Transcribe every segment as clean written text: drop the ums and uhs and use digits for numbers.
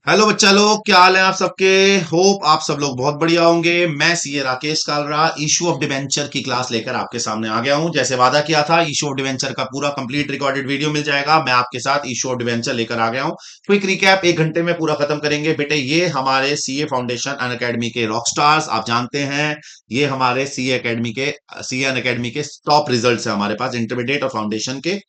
Hello बच्चा लोग, क्या हाल है आप सबके। होप आप सब लोग बहुत बढ़िया होंगे। मैं CA Rakesh Kalra issue of debenture की क्लास लेकर आपके सामने आ गया हूं। जैसे वादा किया था, इशू ऑफ डिवेंचर का पूरा कंप्लीट रिकॉर्डेड वीडियो मिल जाएगा। मैं आपके साथ इशू ऑफ डिवेंचर लेकर आ गया हूं। क्विक रिकैप 1 घंटे में पूरा खत्म करेंगे बेटे। ये हमारे सीए फाउंडेशन अन अकेडमी के रॉक स्टार्स आप जानते हैं। ये हमारे सीए अन अकेडमी के टॉप रिजल्ट है हमारे पास, इंटरमीडिएट और फाउंडेशन के।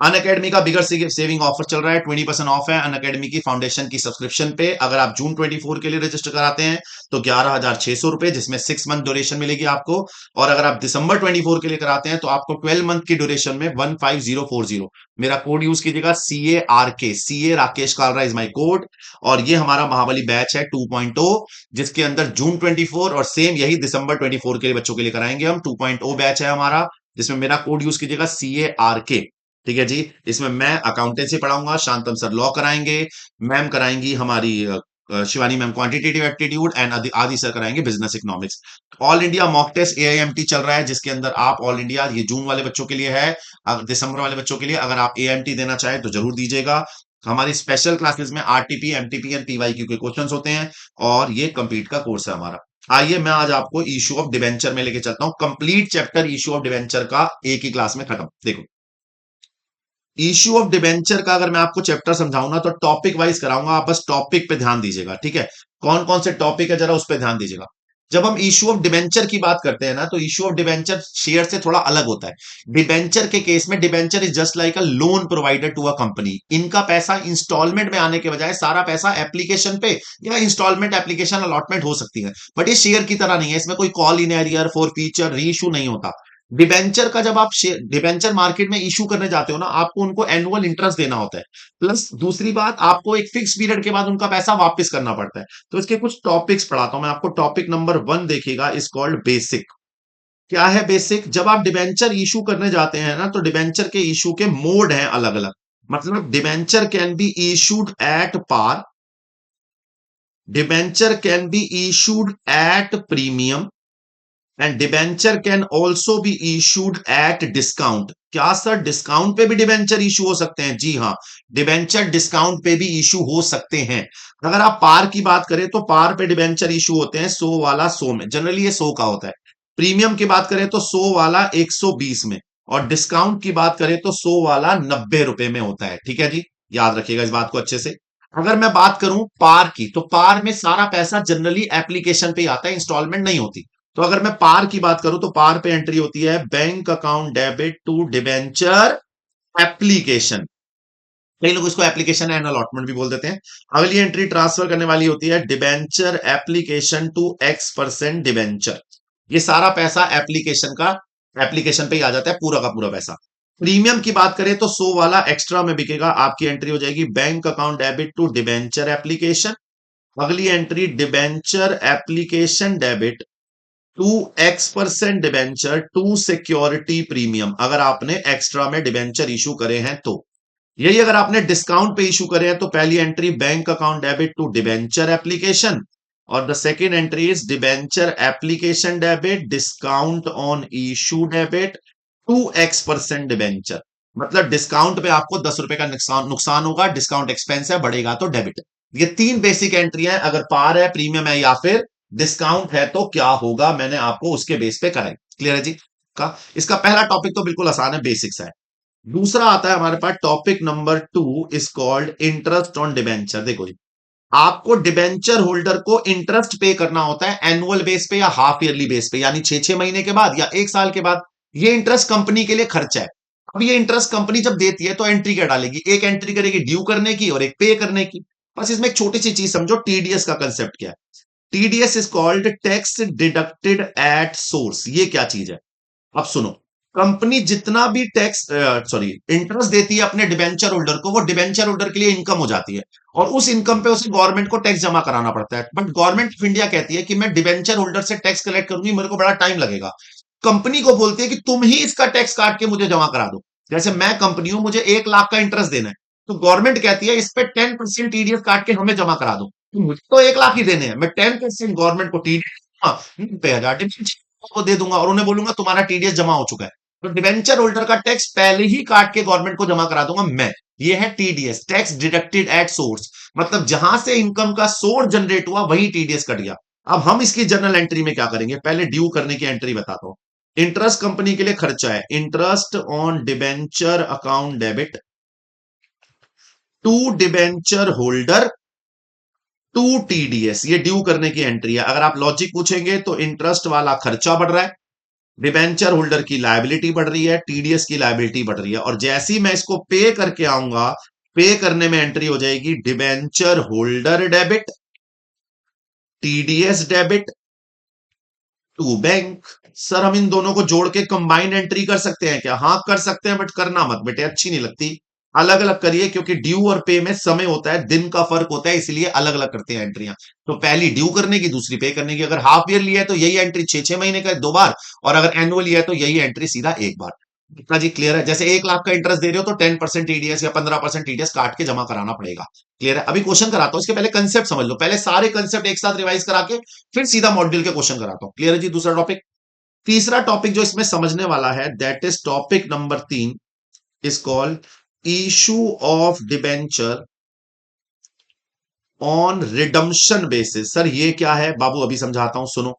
अन अकेडमी का बिगर सेविंग ऑफर चल रहा है, 20% ऑफ है अन अकेडमी की फाउंडेशन की सब्सक्रिप्शन पे। अगर आप जून 24 के लिए रजिस्टर कराते हैं तो 11,600 रुपए, जिसमें 6 मंथ ड्यूरेशन मिलेगी आपको। और अगर आप दिसंबर 24 के लिए कराते हैं तो आपको 12 मंथ की ड्यूरेशन में 15040 मेरा कोड यूज कीजिएगा, CARK, CA Rakesh Kalra is my code. और ये हमारा महाबली बैच है 2.0, जिसके अंदर जून 24 और सेम यही दिसंबर 24 के लिए बच्चों के लिए कराएंगे हम। 2.0 बैच है हमारा, जिसमें मेरा कोड यूज कीजिएगा CARK। ठीक है जी। इसमें मैं अकाउंटेंसी पढ़ाऊंगा, शांतम सर लॉ कराएंगे, मैम कराएंगी हमारी Shivani ma'am quantitative aptitude, and आदि आदि सर कराएंगे business economics. All India mock test AIMT चल रहा है, जिसके अंदर आप ऑल इंडिया, ये जून वाले बच्चों के लिए है, दिसंबर वाले बच्चों के लिए अगर आप AIMT देना चाहें तो जरूर दीजिएगा। हमारी स्पेशल क्लासेस में RTP, MTP एंड PYQ के क्वेश्चंस होते हैं, और ये कंप्लीट का कोर्स है हमारा। आइए मैं आज आपको इशू ऑफ डिवेंचर में लेके चलता हूं। Complete chapter issue of debenture का एक ही क्लास में खत्म। देखो, इश्यू ऑफ डिबेंचर का अगर मैं आपको चैप्टर समझाऊं ना तो टॉपिक वाइज कराऊंगा, आप बस टॉपिक पे ध्यान दीजिएगा, ठीक है। कौन कौन से टॉपिक है जरा उस पे ध्यान दीजिएगा। जब हम इश्यू ऑफ डिबेंचर की बात करते हैं ना, तो इश्यू ऑफ डिबेंचर शेयर से थोड़ा अलग होता है। डिबेंचर के केस में debenture is just like a loan provider to a company. इनका पैसा इंस्टॉलमेंट में आने के बजाय सारा पैसा एप्लीकेशन पे या इंस्टॉलमेंट एप्लीकेशन अलॉटमेंट हो सकती है, बट ये शेयर की तरह नहीं है। इसमें कोई call in arrear for future री इशू नहीं होता। डिबेंचर का जब आप डिबेंचर मार्केट में इशू करने जाते हो ना, आपको उनको एनुअल इंटरेस्ट देना होता है, प्लस दूसरी बात आपको एक फिक्स पीरियड के बाद उनका पैसा वापस करना पड़ता है। तो इसके कुछ टॉपिक्स पढ़ाता हूं मैं आपको। टॉपिक नंबर 1 देखिएगा, इज कॉल्ड बेसिक। क्या है बेसिक? जब आप डिबेंचर इशू करने जाते हैं ना, तो डिबेंचर के इशू के मोड हैं अलग अलग। मतलब debenture can be issued at par, debenture can be issued at premium, and debenture can also be issued at discount. क्या सर, डिस्काउंट पे भी डिबेंचर इशू हो सकते हैं? जी हाँ, डिबेंचर डिस्काउंट पे भी इशू हो सकते हैं। अगर आप पार की बात करें तो पार पे डिबेंचर इशू होते हैं 100 वाला 100 में, जनरली ये 100 का होता है। प्रीमियम की बात करें तो 100 वाला 120 में, और डिस्काउंट की बात करें तो 100 वाला 90 रुपए में होता है। ठीक है जी, याद रखिएगा इस बात को अच्छे से। अगर मैं बात करूं पार की, तो पार में सारा पैसा जनरली एप्लीकेशन पे ही आता है, इंस्टॉलमेंट नहीं होती। तो अगर मैं पार की बात करूं तो पार पे एंट्री होती है bank account debit to debenture application. कई लोग इसको एप्लीकेशन एंड अलॉटमेंट भी बोल देते हैं। अगली एंट्री ट्रांसफर करने वाली होती है debenture application to X% debenture. ये सारा पैसा एप्लीकेशन का, एप्लीकेशन पे ही आ जाता है पूरा का पूरा पैसा। प्रीमियम की बात करें तो 100 वाला एक्स्ट्रा में बिकेगा, आपकी एंट्री हो जाएगी bank account debit to debenture application. अगली entry debenture application debit to X% debenture to security premium, अगर आपने एक्स्ट्रा में डिबेंचर इशू करे हैं तो। यही अगर आपने डिस्काउंट पे इशू करे हैं तो पहली entry bank account debit to debenture application, और the second entry is debenture application debit discount on issue debit to X% debenture. मतलब डिस्काउंट पे आपको 10 रुपए का नुकसान नुकसान होगा, डिस्काउंट एक्सपेंस है, बढ़ेगा तो डेबिट। ये 3 बेसिक एंट्री है। अगर पार है, प्रीमियम है, या फिर डिस्काउंट है तो क्या होगा, मैंने आपको उसके बेस पे कराई। क्लियर है जी। का इसका पहला टॉपिक तो बिल्कुल आसान है, बेसिक्स है। दूसरा आता है हमारे पास topic number 2, is called interest on debenture. देखो जी, आपको डिबेंचर होल्डर को इंटरेस्ट पे करना होता है एनुअल बेस पे या हाफ ईयरली बेस पे, यानी 6 6 महीने के बाद या 1 साल के बाद। ये इंटरेस्ट कंपनी के लिए खर्चा है। अब ये इंटरेस्ट कंपनी जब देती है तो एंट्री क्या डालेगी? एक एंट्री करेगी ड्यू करने की और एक पे करने की। बस इसमें एक छोटी सी चीज समझो, TDS का कंसेप्ट क्या है। TDS is called tax deducted at source. ये क्या चीज है? अब सुनो, कंपनी जितना भी टैक्स, सॉरी, इंटरेस्ट देती है अपने डिबेंचर होल्डर को, वो डिबेंचर होल्डर के लिए इनकम हो जाती है, और उस इनकम पे उसे गवर्नमेंट को टैक्स जमा कराना पड़ता है। बट गवर्नमेंट ऑफ इंडिया कहती है कि मैं डिबेंचर होल्डर से टैक्स कलेक्ट करूंगी, मेरे को बड़ा टाइम लगेगा। कंपनी को बोलती है कि तुम ही इसका टैक्स काट के मुझे जमा करा दो। जैसे मैं कंपनी हूं, मुझे 1 लाख का इंटरेस्ट देना है, तो गवर्नमेंट कहती है इस पे 10% TDS काट के हमें जमा करा दो। तो मुझे तो 1 लाख ही देने हैं, मैं 10% गवर्नमेंट को TDS पे 1000 को दे दूंगा और उन्हें बोलूंगा तुम्हारा TDS जमा हो चुका है। तो डिवेंचर होल्डर का टैक्स पहले ही काट के गवर्नमेंट को जमा करा दूंगा मैं। ये है TDS, tax deducted at source, मतलब जहां से इनकम का सोर्स जनरेट हुआ वही टीडीएस कट गया। अब हम इसकी जर्नल एंट्री में क्या करेंगे, पहले ड्यू करने की एंट्री बताता हूं। इंटरेस्ट कंपनी के लिए खर्चा है, interest on debenture account debit to debenture holder to TDS, ये ड्यू करने की एंट्री है। अगर आप लॉजिक पूछेंगे तो इंटरेस्ट वाला खर्चा बढ़ रहा है, डिबेंचर होल्डर की लायबिलिटी बढ़ रही है, टीडीएस की लायबिलिटी बढ़ रही है, और जैसे ही मैं इसको पे करके आऊंगा, पे करने में एंट्री हो जाएगी debenture holder debit TDS debit to bank. Sir हम इन दोनों को जोड़ के कंबाइंड एंट्री कर सकते हैं क्या? हाँ कर सकते हैं, बट करना मत बेटे, अच्छी नहीं लगती। अलग अलग करिए, क्योंकि ड्यू और पे में समय होता है, दिन का फर्क होता है, इसलिए अलग अलग करते हैं एंट्रियां। तो पहली ड्यू करने की, दूसरी पे करने की। अगर हाफ ईयरली है तो यही एंट्री 6-6 महीने का 2 बार, और अगर एनुअली है तो यही एंट्री सीधा 1 बार। इतना जी क्लियर है? जैसे 1 लाख का इंटरेस्ट दे रहे हो तो 10% टीडीएस या 15% टीडीएस काट के जमा कराना पड़ेगा। क्लियर है? अभी क्वेश्चन कराता हूं, इसके पहले कंसेप्ट समझ लो, पहले सारे कंसेप्ट एक साथ रिवाइज करा के फिर सीधा मॉड्यूल के क्वेश्चन कराता हूं। क्लियर है जी? दूसरा टॉपिक। तीसरा टॉपिक जो इसमें समझने वाला है, that is topic number 3, is called issue of debenture on redemption basis. Sir ये क्या है बाबू? अभी समझाता हूं, सुनो।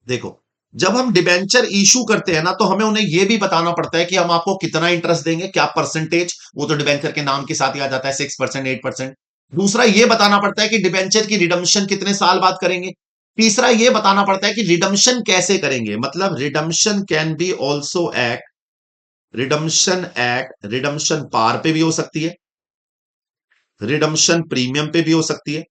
देखो, जब हम डिबेंचर इशू करते हैं ना, तो हमें उन्हें यह भी बताना पड़ता है कि हम आपको कितना इंटरेस्ट देंगे, क्या परसेंटेज, वो तो डिबेंचर के नाम के साथ ही आ जाता है, 6%, 8%। दूसरा ये बताना पड़ता है कि डिबेंचर की रिडम्पशन कितने साल बाद करेंगे। तीसरा ये बताना पड़ता है कि रिडम्पशन कैसे करेंगे, मतलब redemption can be also at redemption par पे भी हो सकती है, रिडम्पशन प्रीमियम पे भी हो सकती है,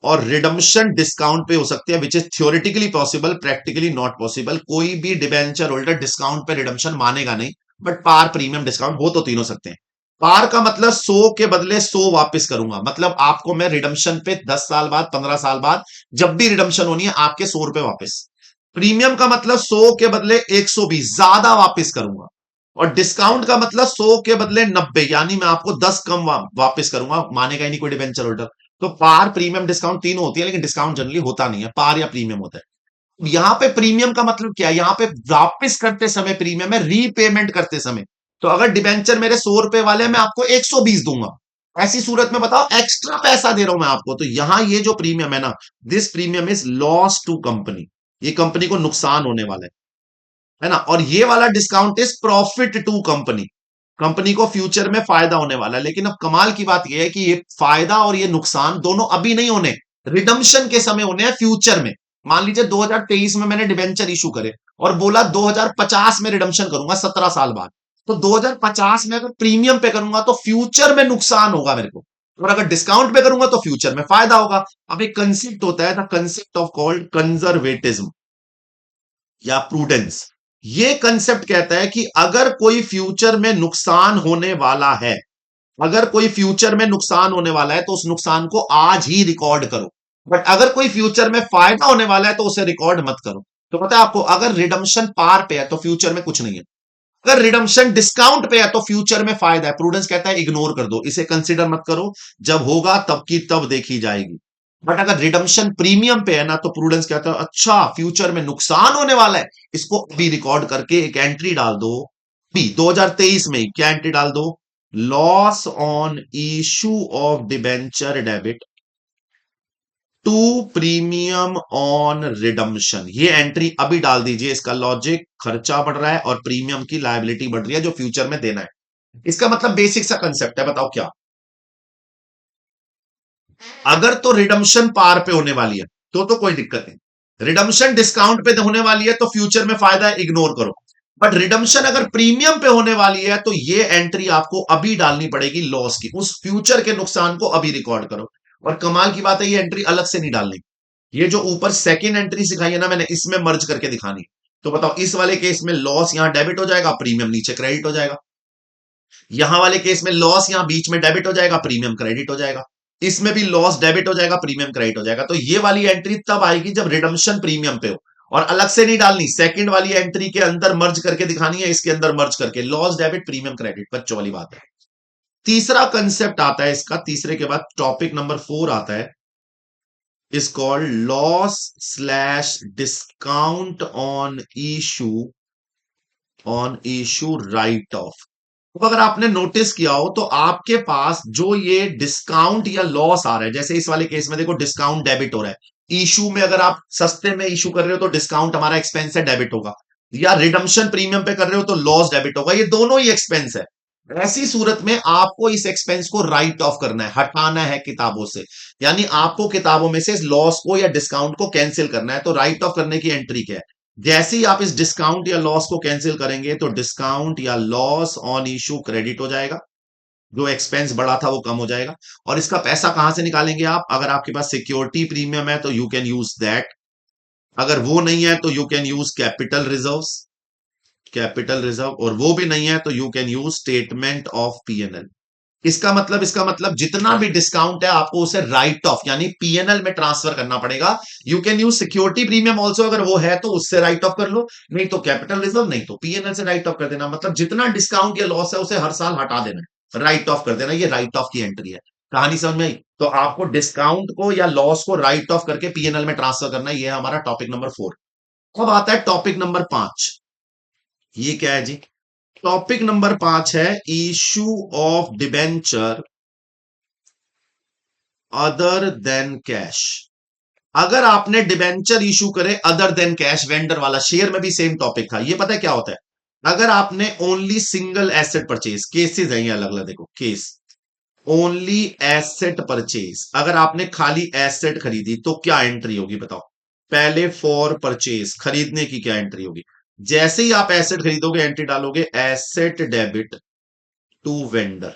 और रिडम्पशन डिस्काउंट पे हो सकती है, which is theoretically possible, practically not possible. कोई भी डिबेंचर होल्डर डिस्काउंट पे रिडम्पशन मानेगा नहीं, बट पार, प्रीमियम, डिस्काउंट हो तो तीनों सकते हैं। पार का मतलब 100 के बदले 100 वापस करूंगा, मतलब आपको मैं रिडम्पशन पे 10 साल बाद, 15 साल बाद, जब भी रिडम्पशन होनी है, आपके 100 रुपए वापस। प्रीमियम का मतलब 100 के बदले 120 ज्यादा वापस करूंगा, और डिस्काउंट का मतलब 100 के बदले 90, यानी मैं आपको 10 कम वापस करूंगा, मानेगा ही नहीं कोई डिबेंचर होल्डर। तो पार, प्रीमियम, डिस्काउंट तीनों होती है, लेकिन डिस्काउंट जनरली होता नहीं है, पार या प्रीमियम होता है। यहां पे प्रीमियम का मतलब क्या है? यहां पे वापस करते समय प्रीमियम है, रीपेमेंट करते समय। तो अगर डिबेंचर मेरे 100 रुपए वाले हैं, मैं आपको 120 दूंगा। ऐसी सूरत में बताओ, एक्स्ट्रा पैसा दे रहा हूं मैं आपको, तो यहां ये जो प्रीमियम है ना, this premium is loss to company, ये कंपनी को नुकसान होने वाला है ना। और ये वाला discount is profit to company, company को फ्यूचर में फायदा होने वाला है। लेकिन अब कमाल की बात यह है कि ये फायदा और ये नुकसान दोनों अभी नहीं होने, रिडम्पशन के समय होने हैं, फ्यूचर में। मान लीजिए 2023 में मैंने डिबेंचर इशू करे और बोला 2050 में रिडम्पशन करूंगा, 17 साल बाद। तो 2050 में अगर प्रीमियम पे करूंगा तो फ्यूचर में नुकसान होगा मेरे को, और अगर डिस्काउंट पे करूंगा तो फ्यूचर में फायदा होगा। अब एक कंसेप्ट होता है, the concept of called conservatism या प्रूडेंस। ये कंसेप्ट कहता है कि अगर कोई फ्यूचर में नुकसान होने वाला है, अगर कोई फ्यूचर में नुकसान होने वाला है, तो उस नुकसान को आज ही रिकॉर्ड करो। बट अगर कोई फ्यूचर में फायदा होने वाला है तो उसे रिकॉर्ड मत करो। तो पता है आपको, अगर रिडम्पशन पार पे है तो फ्यूचर में कुछ नहीं है, अगर रिडम्पशन डिस्काउंट पे है तो फ्यूचर में फायदा है। प्रूडेंस कहता है इग्नोर कर दो, इसे कंसिडर मत करो, जब होगा तब की तब देखी जाएगी। बट अगर रिडम्पशन प्रीमियम पे है ना, तो प्रूडेंस कहता है अच्छा फ्यूचर में नुकसान होने वाला है, इसको अभी रिकॉर्ड करके एक एंट्री डाल दो। भी 2023 में ही क्या एंट्री डाल दो? Loss on issue of debenture debit to premium on redemption, ये एंट्री अभी डाल दीजिए। इसका लॉजिक, खर्चा बढ़ रहा है और प्रीमियम की लायबिलिटी बढ़ रही है जो फ्यूचर में देना है। इसका मतलब बेसिक सा कंसेप्ट है, बताओ क्या। अगर तो रिडम्पशन पार पे होने वाली है तो कोई दिक्कत नहीं, रिडम्पशन डिस्काउंट पे होने वाली है तो फ्यूचर में फायदा है, इग्नोर करो। बट रिडम्पशन अगर प्रीमियम पे होने वाली है तो ये एंट्री आपको अभी डालनी पड़ेगी, लॉस की, उस फ्यूचर के नुकसान को अभी रिकॉर्ड करो। और कमाल की बात है, ये एंट्री अलग से नहीं डालनी, ये जो ऊपर सेकेंड एंट्री सिखाई है ना मैंने, इसमें मर्ज करके दिखानी। तो बताओ, इस वाले केस में लॉस यहां डेबिट हो जाएगा, प्रीमियम नीचे क्रेडिट हो जाएगा। यहां वाले केस में लॉस यहां बीच में डेबिट हो जाएगा, प्रीमियम क्रेडिट हो जाएगा। इसमें भी लॉस डेबिट हो जाएगा, प्रीमियम क्रेडिट हो जाएगा। तो ये वाली एंट्री तब आएगी जब रिडम्पशन प्रीमियम पे हो, और अलग से नहीं डालनी, सेकंड वाली एंट्री के अंदर मर्ज करके दिखानी है, इसके अंदर मर्ज करके, लॉस डेबिट प्रीमियम क्रेडिट, बच्चों वाली बात है। तीसरा कंसेप्ट आता है इसका, तीसरे के बाद टॉपिक नंबर 4 आता है, is called loss slash discount on issue on issue right of. तो अगर आपने नोटिस किया हो तो आपके पास जो ये डिस्काउंट या लॉस आ रहा है, जैसे इस वाले केस में देखो डिस्काउंट डेबिट हो रहा है, इशू में अगर आप सस्ते में इशू कर रहे हो तो डिस्काउंट हमारा एक्सपेंस है, डेबिट होगा, या रिडम्पशन प्रीमियम पे कर रहे हो तो लॉस डेबिट होगा, ये दोनों ही एक्सपेंस है। ऐसी सूरत में आपको इस एक्सपेंस को राइट ऑफ करना है, हटाना है किताबों से, यानी आपको किताबों में से इस लॉस को या डिस्काउंट को कैंसिल करना है। तो राइट ऑफ करने की एंट्री क्या है? जैसे ही आप इस डिस्काउंट या लॉस को कैंसिल करेंगे तो डिस्काउंट या लॉस ऑन इशू क्रेडिट हो जाएगा, जो एक्सपेंस बढ़ा था वो कम हो जाएगा। और इसका पैसा कहां से निकालेंगे आप? अगर आपके पास सिक्योरिटी प्रीमियम है तो यू कैन यूज दैट, अगर वो नहीं है तो you can use capital reserves, capital reserve, और वो भी नहीं है तो you can use statement of PNL. इसका मतलब जितना भी डिस्काउंट है आपको उसे राइट ऑफ यानी पीएनएल में ट्रांसफर करना पड़ेगा। You can use security premium also, अगर वो है तो उससे राइट ऑफ कर लो, नहीं तो कैपिटल रिजर्व, नहीं तो पीएनएल से राइट ऑफ कर देना। मतलब जितना डिस्काउंट या लॉस है उसे हर साल हटा देना है, राइट ऑफ कर देना। ये राइट ऑफ की एंट्री है। कहानी समझ में आई? तो आपको डिस्काउंट को या लॉस को राइट ऑफ करके पीएनएल में ट्रांसफर करना है। ये है हमारा टॉपिक नंबर 4। अब आता है टॉपिक नंबर 5। ये क्या है जी? टॉपिक नंबर 5 है issue of debenture other than cash. अगर आपने डिबेंचर इशू करे अदर देन कैश, वेंडर वाला, शेयर में भी सेम टॉपिक था। ये पता है क्या होता है? अगर आपने only single asset purchase, cases हैं ये अलग अलग, देखो केस, ओनली एसेट परचेज, अगर आपने खाली एसेट खरीदी तो क्या एंट्री होगी बताओ? पहले फॉर परचेज, खरीदने की क्या एंट्री होगी? जैसे ही आप एसेट खरीदोगे एंट्री डालोगे एसेट डेबिट टू वेंडर,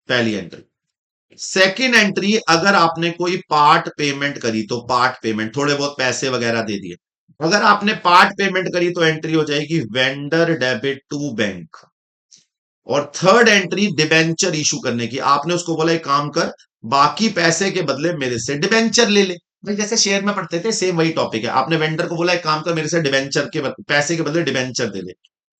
पहली एंट्री। सेकेंड एंट्री, अगर आपने कोई पार्ट पेमेंट करी तो पार्ट पेमेंट, थोड़े बहुत पैसे वगैरह दे दिए, अगर आपने पार्ट पेमेंट करी तो एंट्री हो जाएगी वेंडर डेबिट टू बैंक। और थर्ड एंट्री डिबेंचर इशू करने की, आपने उसको बोला एक काम कर, बाकी पैसे के बदले मेरे से डिबेंचर ले ले। भाई जैसे शेयर में पढ़ते थे सेम वही टॉपिक है। आपने वेंडर को बोला एक काम कर, मेरे से डिबेंचर के पैसे के बदले डिबेंचर दे ले,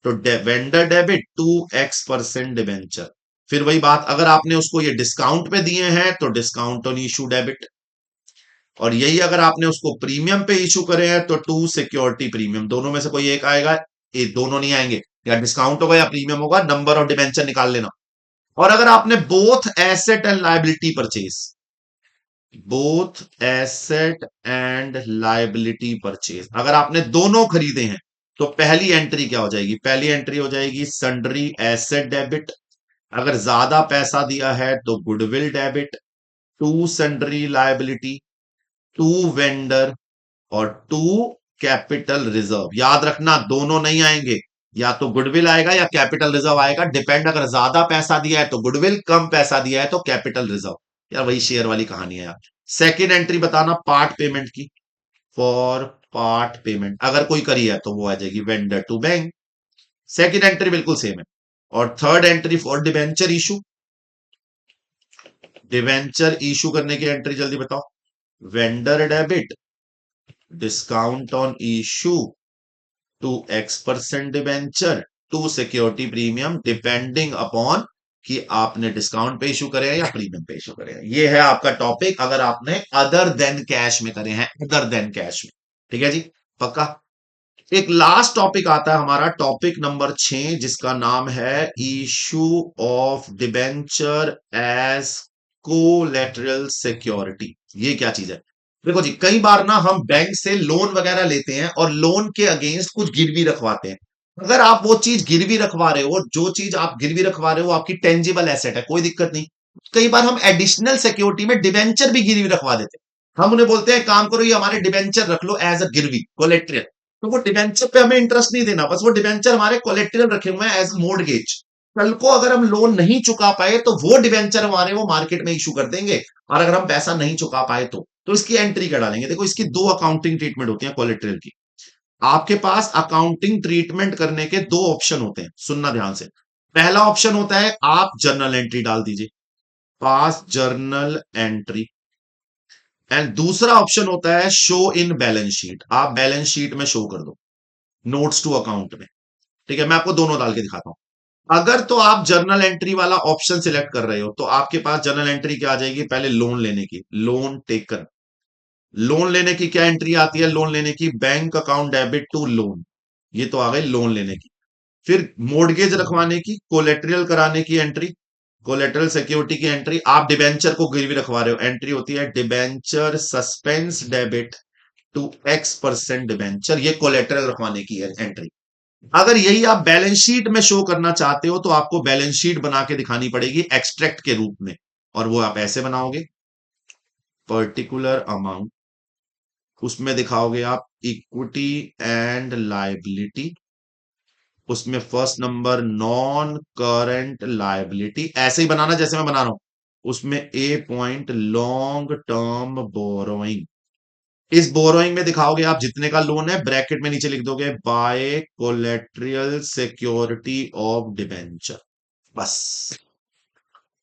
तो vendor debit to X% debenture. फिर वही बात, अगर आपने उसको ये डिस्काउंट पे दिए हैं तो डिस्काउंट ऑन इशू डेबिट, और यही अगर आपने उसको प्रीमियम पे इशू करे हैं तो टू सिक्योरिटी प्रीमियम। दोनों में से कोई एक आएगा, ये दोनों नहीं आएंगे, या डिस्काउंट होगा या प्रीमियम होगा, नंबर ऑफ डिबेंचर निकाल लेना। और अगर आपने both asset and liability purchase, both asset and liability purchase, अगर आपने दोनों खरीदे हैं तो पहली एंट्री क्या हो जाएगी? पहली एंट्री हो जाएगी सन्ड्री एसेट डेबिट, अगर ज्यादा पैसा दिया है तो goodwill debit, to sundry liability, to vendor, और टू कैपिटल रिजर्व। याद रखना दोनों नहीं आएंगे, या तो गुडविल आएगा या कैपिटल रिजर्व आएगा, डिपेंड, अगर ज्यादा पैसा दिया है तो गुडविल, कम पैसा दिया है तो कैपिटल रिजर्व। यार वही शेयर वाली कहानी है यार। सेकेंड एंट्री बताना पार्ट पेमेंट की, फॉर पार्ट पेमेंट अगर कोई करी है तो वो आ जाएगी vendor to bank. Second entry बिल्कुल सेम है। और third entry for debenture issue, debenture issue करने की एंट्री जल्दी बताओ। Vendor debit discount on issue to X% debenture to security premium, depending upon कि आपने डिस्काउंट पे इशू करे हैं या प्रीमियम पे इशू करे हैं। ये है आपका टॉपिक, अगर आपने अदर देन कैश में करे हैं, अदर देन कैश में। ठीक है जी, पक्का। एक लास्ट टॉपिक आता है हमारा, टॉपिक नंबर 6, जिसका नाम है issue of debenture as collateral security. ये क्या चीज है? देखो जी, कई बार ना हम बैंक से लोन वगैरह लेते हैं और लोन के अगेंस्ट कुछ गिरवी रखवाते हैं। अगर आप वो चीज गिरवी रखवा रहे हो, जो चीज आप गिरवी रखवा रहे हो आपकी टेंजिबल एसेट है, कोई दिक्कत नहीं। कई बार हम एडिशनल सिक्योरिटी में डिबेंचर भी गिरवी रखवा देते हैं। हम उन्हें बोलते हैं काम करो ये हमारे डिबेंचर रख लो एज अ गिरवी, कोलेट्रियल। तो वो डिबेंचर पे हमें इंटरेस्ट नहीं देना, बस वो डिबेंचर हमारे कोलेट्रियल रखे हुए हैं एज मोर्टगेज। कल को अगर हम लोन नहीं चुका पाए तो वो डिबेंचर हमारे वो मार्केट में इशू कर देंगे, और अगर हम पैसा नहीं चुका पाए तो इसकी एंट्री क्या डालेंगे? देखो इसकी दो अकाउंटिंग ट्रीटमेंट होती है कोलेट्रल की। आपके पास अकाउंटिंग ट्रीटमेंट करने के दो ऑप्शन होते हैं, सुनना ध्यान से। पहला ऑप्शन होता है आप जर्नल एंट्री डाल दीजिए, पास जर्नल एंट्री। एंड दूसरा ऑप्शन होता है शो इन बैलेंस शीट, आप बैलेंस शीट में शो कर दो, नोट्स टू अकाउंट में। ठीक है, मैं आपको दोनों डाल के दिखाता हूं। अगर तो आप जर्नल एंट्री वाला ऑप्शन सिलेक्ट कर रहे हो तो आपके पास जर्नल एंट्री क्या आ जाएगी? पहले लोन लेने की, लोन टेकन। लोन लेने की क्या एंट्री आती है? लोन लेने की bank account debit to loan, ये तो आ गई लोन लेने की। फिर मोर्गेज रखवाने की, कोलेट्रल कराने की एंट्री, कोलेट्रल सिक्योरिटी की एंट्री, आप डिबेंचर को गिरवी रखवा रहे हो, एंट्री होती है debenture suspense debit to X% debenture, ये कोलेट्रल रखवाने की है एंट्री। अगर यही आप बैलेंस शीट में शो करना चाहते हो तो आपको बैलेंस शीट बना के दिखानी पड़ेगी एक्सट्रैक्ट के रूप में, और वो आप ऐसे बनाओगे, पर्टिकुलर अमाउंट, उसमें दिखाओगे आप इक्विटी एंड लायबिलिटी, उसमें first number non current liability, ऐसे ही बनाना जैसे मैं बना रहा हूं, उसमें ए पॉइंट लॉन्ग टर्म बोरोइंग, इस बोरोइंग में दिखाओगे आप जितने का लोन है, ब्रैकेट में नीचे लिख दोगे बाय कोलेट्रियल सिक्योरिटी ऑफ डिबेंचर, बस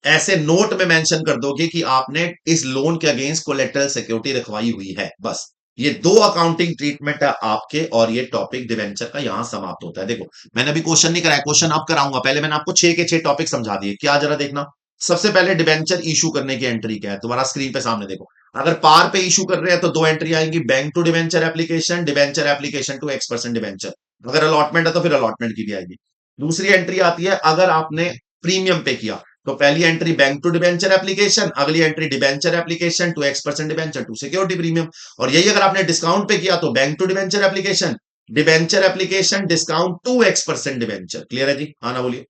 ऐसे नोट में मेंशन कर दोगे कि आपने इस लोन के अगेंस्ट कोलेट्रल सिक्योरिटी रखवाई हुई है, बस। ये दो अकाउंटिंग ट्रीटमेंट है आपके, और ये टॉपिक डिवेंचर का यहां समाप्त होता है। देखो मैंने अभी क्वेश्चन नहीं कराया, क्वेश्चन अब कराऊंगा, पहले मैंने आपको 6 के 6 टॉपिक समझा दिए, क्या जरा देखना। सबसे पहले डिवेंचर इशू करने की एंट्री क्या है, तुम्हारा स्क्रीन पे सामने देखो। अगर पार पे इशू कर रहे हैं तो दो एंट्री आएंगी, bank to debenture application, debenture application to X% debenture. अगर अलॉटमेंट है तो फिर अलॉटमेंट की भी आएगी। दूसरी एंट्री आती है अगर आपने प्रीमियम पे किया, तो पहली entry bank to debenture application, अगली entry debenture application to X% debenture to security premium. और यही अगर आपने डिस्काउंट पे किया तो bank to debenture application, debenture application discount to X% debenture. Clear है जी, हाँ ना बोलिए।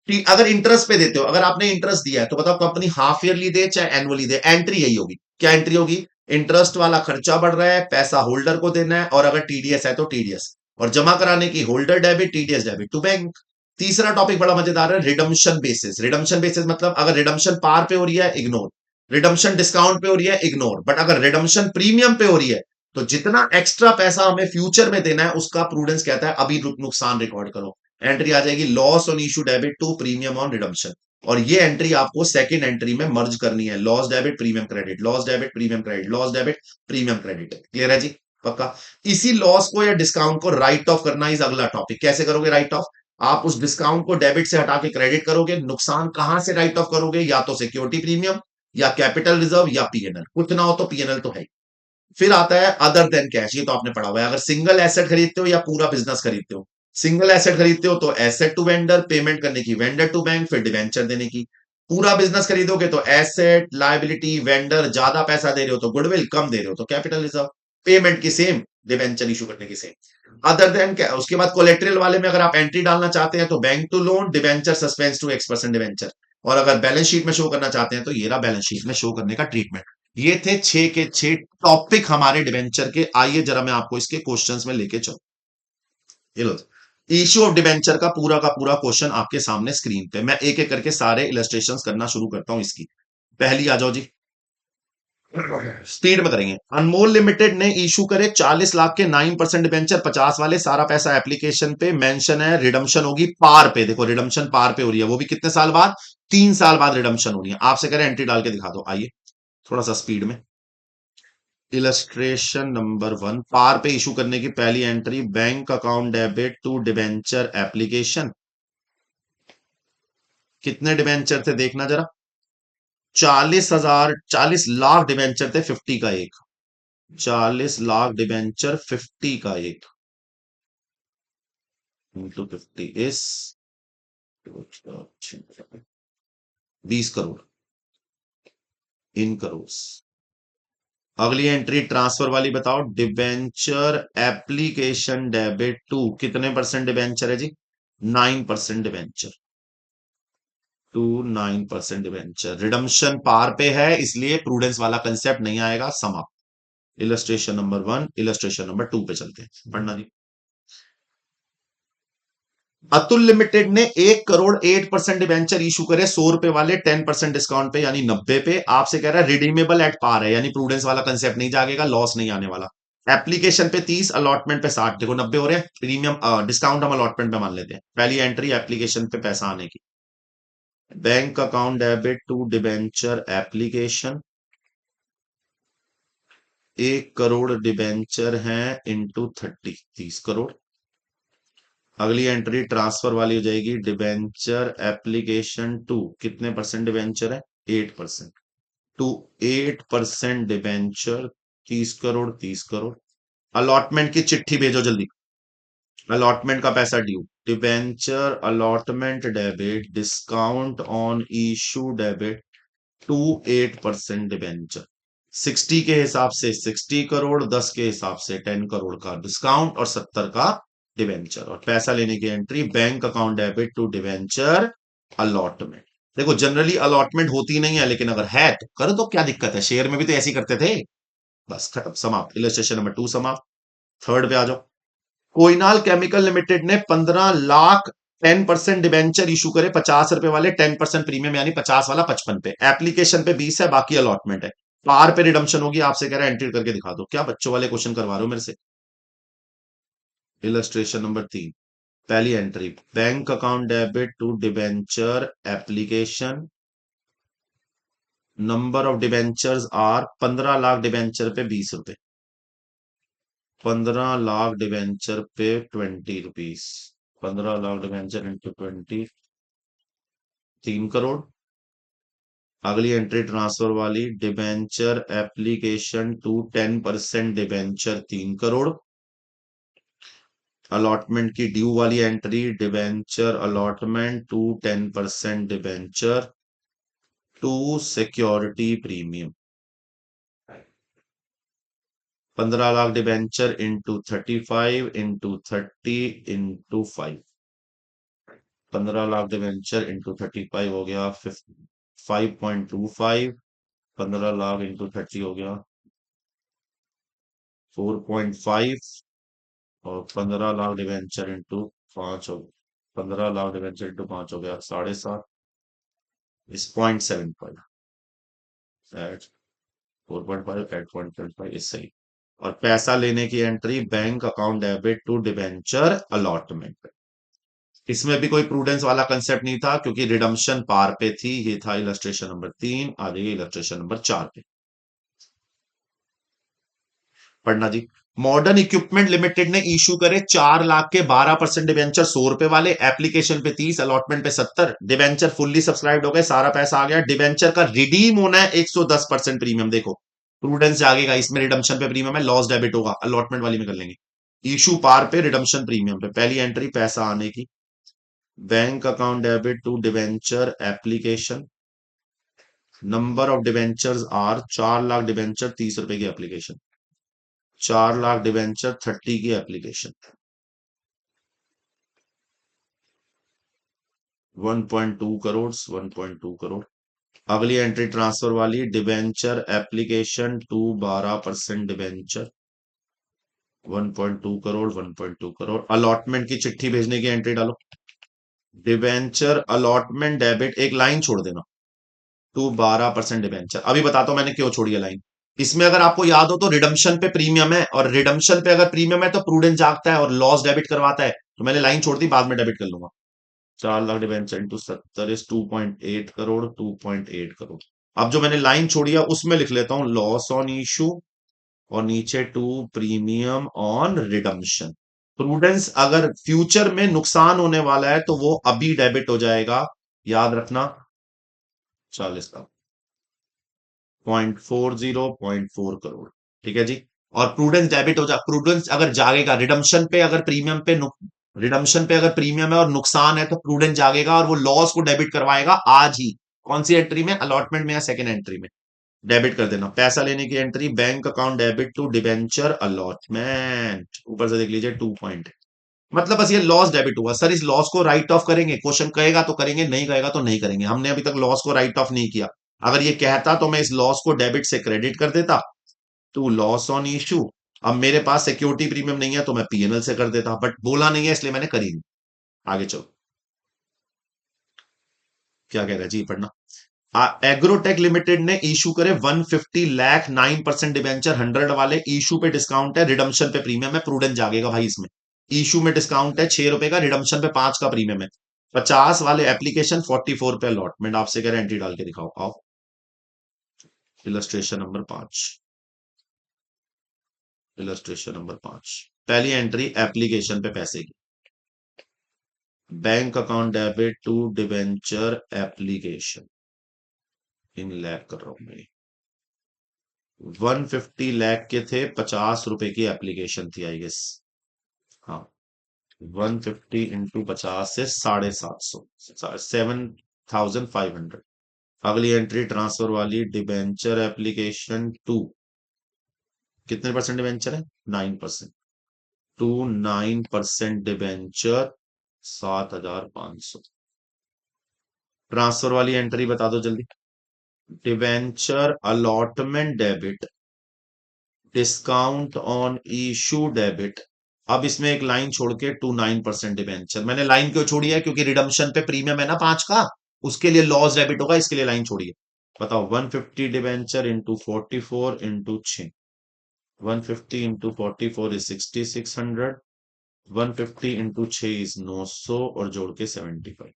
ठीक, अगर इंटरेस्ट पे देते हो, अगर आपने इंटरेस्ट दिया है तो बताओ कंपनी हाफ ईयरली दे चाहे एनुअली दे, एंट्री यही होगी। क्या एंट्री होगी, इंटरेस्ट वाला खर्चा बढ़ रहा है, पैसा होल्डर को देना है, और अगर टीडीएस है तो टीडीएस, और जमा कराने की holder debit, TDS debit to bank. तीसरा टॉपिक बड़ा मजेदार है, रिडम्पशन बेसिस। रिडम्पशन बेसिस मतलब अगर रिडम्पशन पार पे हो रही है इग्नोर, रिडम्पशन डिस्काउंट पे हो रही है इग्नोर, बट अगर रिडम्पशन प्रीमियम पे हो रही है तो जितना एक्स्ट्रा पैसा हमें फ्यूचर में देना है उसका प्रूडेंस कहता है अभी नुकसान रिकॉर्ड करो। एंट्री आ जाएगी loss on issue debit to premium on redemption, और ये एंट्री आपको सेकंड एंट्री में मर्ज करनी है, loss debit premium credit, loss debit premium credit, loss debit premium credit. Clear है जी, पक्का। इसी लॉस को या डिस्काउंट को राइट ऑफ करना इस अगला टॉपिक, कैसे करोगे राइट ऑफ, आप उस डिस्काउंट को डेबिट से हटा के क्रेडिट करोगे, नुकसान कहां से राइट ऑफ करोगे, या तो सिक्योरिटी प्रीमियम, या कैपिटल रिजर्व, या पीएनएल, कुछ ना हो तो पीएनएल तो है। फिर आता है अदर देन कैश, ये तो आपने पढ़ा हुआ है, अगर सिंगल एसेट खरीदते हो या पूरा बिजनेस खरीदते हो। सिंगल एसेट खरीदते हो तो एसेट टू वेंडर, पेमेंट करने की वेंडर टू बैंक, फिर डिवेंचर देने की। पूरा बिजनेस खरीदोगे तो एसेट लायबिलिटी वेंडर, ज्यादा पैसा दे रहे हो तो गुडविल, कम दे रहे हो तो कैपिटल रिजर्व, पेमेंट की सेम, डिवेंचर इशू करने की सेम। अदर देन क्या, उसके बाद कोलेट्रल वाले में अगर आप एंट्री डालना चाहते हैं तो bank to loan, debenture suspense to X% debenture, और अगर बैलेंस शीट में शो करना चाहते हैं तो ये रहा बैलेंस शीट में शो करने का ट्रीटमेंट। ये थे 6 के 6 टॉपिक हमारे डिबेंचर के। आइए जरा मैं आपको इसके क्वेश्चंस में लेके चलूं। ये लो, इश्यू ऑफ डिबेंचर का पूरा क्वेश्चन आपके सामने स्क्रीन पे, मैं एक एक करके सारे इलस्ट्रेशंस करना शुरू करता हूं इसकी। पहली आ जाओ जी, स्पीड में करेंगे। अनमोल लिमिटेड ने इशू करे 40 लाख के 9% डिबेंचर, 50 वाले, सारा पैसा एप्लीकेशन पे, मेंशन है रिडम्पशन होगी पार पे, देखो रिडम्पशन पार पे हो रही है, वो भी कितने साल बाद, 3 साल बाद रिडम्पशन हो रही है। आपसे कह रहे एंट्री डाल के दिखा दो, आइए थोड़ा सा स्पीड में। इलस्ट्रेशन नंबर 1, पार पे इशू करने की पहली entry, bank account debit to debenture application. कितने डिबेंचर थे देखना जरा, 40,000, 40 लाख डिबेंचर थे, 50 का एक, 40 लाख डिबेंचर 50 का एक, इंटू 50 इज 20 करोड़ इन करोड़। अगली एंट्री ट्रांसफर वाली बताओ, डिबेंचर एप्लीकेशन डेबिट टू, कितने परसेंट डिबेंचर है जी, 9% debenture to 9% debenture. Redemption par पे है इसलिए प्रूडेंस वाला कंसेप्ट नहीं आएगा, समाप्त। इलस्ट्रेशन नंबर 1, इलस्ट्रेशन नंबर 2 पे चलते हैं, पढ़ना जी। अतुल लिमिटेड ने 1 करोड़ 8% डिबेंचर इशू करे, 100 रुपए वाले, 10% डिस्काउंट पे यानी 90 पे। आपसे कह रहा है रिडीमेबल एट पार है, यानी प्रूडेंस वाला कंसेप्ट नहीं जागेगा, लॉस नहीं आने वाला। एप्लीकेशन पे 30, अलॉटमेंट पे 60, देखो 90 हो रहे हैं, प्रीमियम डिस्काउंट हम अलॉटमेंट पे मान लेते हैं। पहली एंट्री एप्लीकेशन पे पैसा आने की, bank account debit to debenture application, 1 crore debenture हैं इंटू 30, 30 करोड़। अगली एंट्री ट्रांसफर वाली हो जाएगी, डिबेंचर एप्लीकेशन टू, कितने परसेंट डिबेंचर है, 8%, to 8% debenture, 30 crore 30 crore. Allotment की चिट्ठी भेजो जल्दी, अलॉटमेंट का पैसा due, debenture allotment debit discount on issue debit to 8% debenture. 60 के हिसाब से 60 करोड़, 10 के हिसाब से 10 करोड़ का डिस्काउंट और 70 का डिबेंचर। और पैसा लेने की entry bank account debit to debenture allotment. देखो जनरली अलॉटमेंट होती नहीं है, लेकिन अगर है तो करो, तो क्या दिक्कत है, शेयर में भी तो ऐसे ही करते थे। बस खत्म, समाप्त। इलस्ट्रेशन नंबर 2 समाप्त। थर्ड पे आ जाओ। कोइनाल केमिकल लिमिटेड ने 15 लाख 10% डिबेंचर इशू करे, 50 रुपए वाले, 10% प्रीमियम यानी 50 वाला 55 पे, एप्लीकेशन पे 20 है, बाकी अलॉटमेंट है। पार पे रिडम्पशन होगी, आपसे कह रहा है एंट्री करके दिखा दो। क्या बच्चों वाले क्वेश्चन करवा रहे हो मेरे से। इलस्ट्रेशन नंबर 3, पहली entry, bank account debit to debenture application. Number of debentures are 15 lakh debenture पे 20 रुपए, 15 लाख डिबेंचर पे 20 rupees, 15 lakh debenture into 20, 3 crore. अगली एंट्री ट्रांसफर वाली, debenture application to 10% debenture 3 crore. Allotment की ड्यू वाली entry, debenture allotment to 10% debenture to security premium. 15 lakh debenture into 35 into 30 into 5, 15 lakh debenture into 35 हो गया 5.25, 15 lakh into 30 हो गया 4.5, और 15 लाख डिवेंचर इंटू 5 हो, 15 लाख डिवेंचर इंटू 5 हो गया 7.5, इस 0.75 एट 4.5 एट 0.75 इस सही। और पैसा लेने की entry, bank account debit to debenture allotment. इसमें भी कोई प्रूडेंस वाला कंसेप्ट नहीं था, क्योंकि रिडम्पशन पार पे थी। ये था इलस्ट्रेशन नंबर 3। आ जाइए इलस्ट्रेशन नंबर 4 पे। पढ़ना जी। मॉडर्न इक्विपमेंट लिमिटेड ने इशू करे 4 लाख के 12% डिबेंचर, 100 रुपए वाले, एप्लीकेशन पे 30, अलॉटमेंट पे 70, डिबेंचर फुल्ली सब्सक्राइब्ड हो गए, सारा पैसा आ गया। डिबेंचर का रिडीम होना है 110% प्रीमियम। देखो प्रूडेंस जागेगा, इसमें रिडम्पशन पे प्रीमियम है, लॉस डेबिट होगा, अलॉटमेंट वाली में कर लेंगे। इशू पार पे, रिडम्पशन प्रीमियम पे। पहली एंट्री पैसा आने की, bank account debit to debenture application. Number of debentures are 4 lakh debenture 30 रुपए की एप्लीकेशन, 4 लाख डिवेंचर 30 की एप्लीकेशन, 1.2 करोड़, 1.2 करोड़। अगली एंट्री ट्रांसफर वाली, debenture application to 12% debenture, 1.2 crore, 1.2 crore. Allotment की चिट्ठी भेजने की एंट्री डालो, डिवेंचर अलॉटमेंट डेबिट, एक लाइन छोड़ देना, टू 12% डिवेंचर। अभी बताता हूं मैंने क्यों छोड़ी है लाइन। इसमें अगर आपको याद हो तो रिडम्पशन पे प्रीमियम है, और रिडम्पशन पे अगर प्रीमियम है तो प्रूडेंस जागता है और लॉस डेबिट करवाता है, तो मैंने लाइन छोड़ दी, बाद में डेबिट कर लूंगा। 4 lakh debenture into 70 is 2.8 crore, 2.8 crore. अब जो मैंने लाइन छोड़ी है उसमें लिख लेता हूं लॉस ऑन इशू, और नीचे to premium on redemption. Prudence अगर फ्यूचर में नुकसान होने वाला है तो वो अभी डेबिट हो जाएगा, याद रखना। 40 का 0.40, 0.4 करोड़। ठीक है जी। और प्रूडेंस डेबिट हो जा, प्रूडेंस अगर जागेगा, रिडम्पशन पे अगर प्रीमियम पे रिडम्पशन पे अगर प्रीमियम है और नुकसान है तो प्रूडेंस जागेगा और वो लॉस को डेबिट करवाएगा आज ही। कौन सी एंट्री में, अलॉटमेंट में या सेकंड एंट्री में। डेबिट कर देना। पैसा लेने की entry, bank account debit to debenture allotment, ऊपर से देख लीजिए 2 पॉइंट। मतलब बस ये लॉस डेबिट हुआ सर, इस लॉस को राइट ऑफ करेंगे, क्वेश्चन कहेगा तो करेंगे, नहीं कहेगा तो नहीं करेंगे। हमने अभी तक लॉस को राइट ऑफ नहीं किया। अगर ये कहता तो मैं इस लॉस को डेबिट से क्रेडिट कर देता, टू लॉस ऑन इशू। अब मेरे पास सिक्योरिटी प्रीमियम नहीं है तो मैं पीएनएल से कर देता, बट बोला नहीं है इसलिए मैंने करी नहीं। आगे चलो, क्या कह रहा है जी, पढ़ना। एग्रोटेक लिमिटेड ने इशू करे 150 लाख 9% डिबेंचर, 100 वाले, इशू पे डिस्काउंट है, रिडम्पशन पे प्रीमियम है, प्रूडेंस जागेगा भाई इसमें। इशू में डिस्काउंट है 6 रुपए का, रिडम्पशन पे 5 का प्रीमियम है। 50 वाले एप्लीकेशन, 44 पे अलॉटमेंट। आपसे कह रहे एंट्री डाल के दिखाओ, आओ। इलस्ट्रेशन नंबर 5, इलस्ट्रेशन नंबर 5, पहली एंट्री एप्लीकेशन पे पैसे की, bank account debit to debenture application, इन लैख कर रहा हूं मैं। 150 लाख के थे, 50 रुपए की एप्लीकेशन थी आई गेस। हाँ, 150 इंटू 50 से 750, 7,500। अगली एंट्री ट्रांसफर वाली, डिबेंचर एप्लीकेशन टू, कितने परसेंट डिबेंचर है? 9%। To 9% debenture, 7,500। ट्रांसफर वाली एंट्री बता दो जल्दी। Debenture allotment debit, discount on issue debit. अब इसमें एक लाइन छोड़ के टू 9% डिबेंचर। मैंने लाइन क्यों छोड़ी है? क्योंकि रिडम्पशन पे प्रीमियम है ना 5 का, उसके लिए लॉस डेबिट होगा, इसके लिए लाइन छोड़ी है। बताओ, 150 debenture into 44 into 6, 150 into 44 is 6600, 150 into 6 is 900 और जोड़ के 75।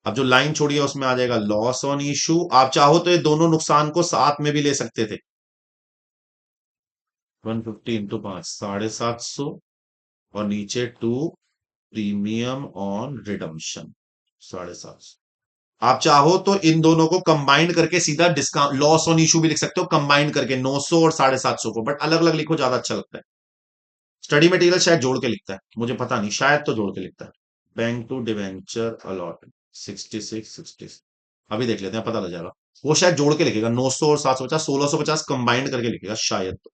अब जो लाइन छोड़ी है उसमें आ जाएगा लॉस ऑन इशू। आप चाहो तो ये दोनों नुकसान को साथ में भी ले सकते थे। 150 इंटू 5, 750, और नीचे टू प्रीमियम ऑन रिडम्पशन, 750। आप चाहो तो इन दोनों को कंबाइंड करके सीधा डिस्काउंट लॉस ऑन इशू भी लिख सकते हो, कंबाइंड करके 900 और 750 को, बट अलग अलग लिखो, ज्यादा अच्छा लगता है। स्टडी मटेरियल शायद जोड़ के लिखता है, मुझे पता नहीं, शायद तो जोड़ के लिखता है। बैंक टू डिवेंचर अलॉट 66, अभी देख लेते हैं, पता लग जाएगा। वो शायद जोड़ के लिखेगा, 900 और 750, 1650 कंबाइंड करके लिखेगा शायद तो।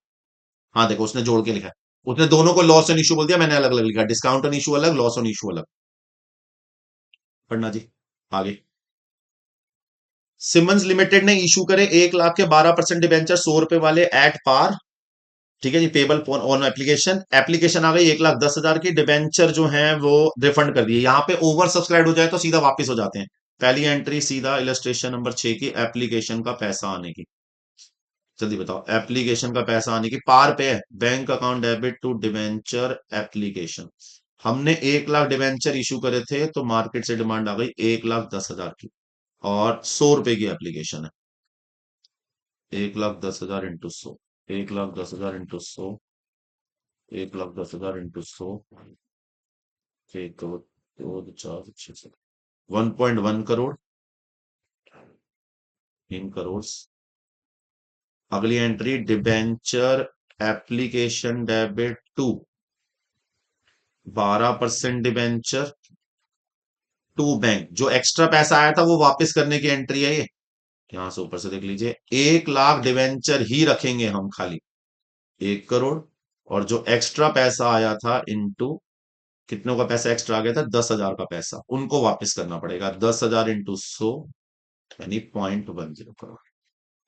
हाँ देखो, उसने जोड़ के लिखा है। उसने दोनों को लॉस ऑन इशू बोल दिया, मैंने अलग अलग लिखा, डिस्काउंट ऑन इशू अलग, लॉस ऑन इशू अलग। पढ़ना जी आगे। सिमंस लिमिटेड ने इशू करे 1 लाख के 12% डिबेंचर, 100 रुपए वाले एट पार। ठीक है जी, पेबल ऑन एप्लीकेशन। एप्लीकेशन आ गई 1,10,000 की, डिबेंचर जो है वो रिफंड कर दिए। यहाँ पे ओवर सब्सक्राइब हो जाए तो सीधा वापस हो जाते हैं। पहली एंट्री सीधा इलस्ट्रेशन नंबर 6 की, एप्लीकेशन का पैसा आने की। जल्दी बताओ, एप्लीकेशन का पैसा आने की पार पे है, bank account debit to debenture application. हमने 1 लाख डिबेंचर इशू करे थे, तो मार्केट से डिमांड आ गई 1,10,000 की, और 100 रुपए की एप्लीकेशन है। 1,10,000 into 100, 1,10,000 into 100, 1,10,000 into 100, 1 crore, 2, 4, 6, 1.1 crore, 3 crore. अगली entry debenture application debit to, 12% debenture to bank. जो एक्स्ट्रा पैसा आया था वो वापस करने की एंट्री है ये। यहां से ऊपर से देख लीजिए, 1 लाख डिवेंचर ही रखेंगे हम खाली, 1 करोड़। और जो एक्स्ट्रा पैसा आया था इंटू, कितनों का पैसा एक्स्ट्रा आ गया था? 10,000 का पैसा, उनको वापस करना पड़ेगा। 10,000 इंटू 100, यानी 0.10 करोड़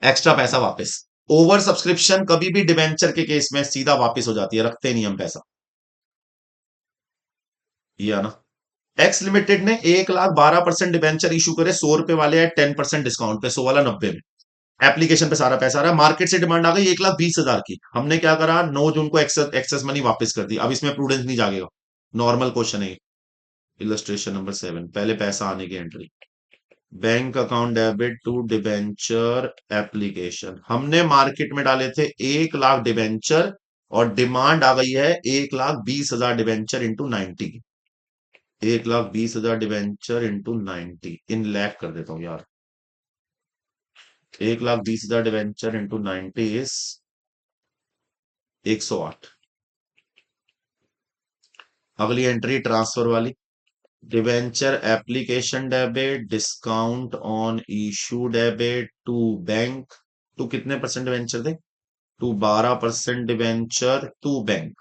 एक्स्ट्रा पैसा वापस। ओवर सब्सक्रिप्शन कभी भी डिवेंचर के केस में सीधा वापस हो जाती है, रखते नहीं हम पैसा। ये ना, एक्स लिमिटेड ने 1,12% डिवेंचर इशू करे, 100 रुपए वाले है 10% डिस्काउंट पे, 100 वाला 90 में। एप्लीकेशन पे सारा पैसा आ रहा है, मार्केट से डिमांड आ गई 1,20,000 की। हमने क्या करा, 9 जून को एक्सेस मनी वापस कर दी। अब इसमें प्रूडेंस नहीं जागेगा, नॉर्मल क्वेश्चन है। इलस्ट्रेशन नंबर 7, पहले पैसा आने की entry, bank account debit to debenture application. हमने मार्केट में डाले थे 1 लाख डिबेंचर, और डिमांड आ गई है 1,20,000 डिबेंचर इंटू 90 की। 1,20,000 डिबेंचर इंटू 90, इन लैख कर देता हूं यार। 1,20,000 डिबेंचर इंटू 90 इज 108। अगली एंट्री ट्रांसफर वाली, debenture application debit, discount on issue debit to bank. To कितने परसेंट डिवेंचर दे? To 12% debenture to bank.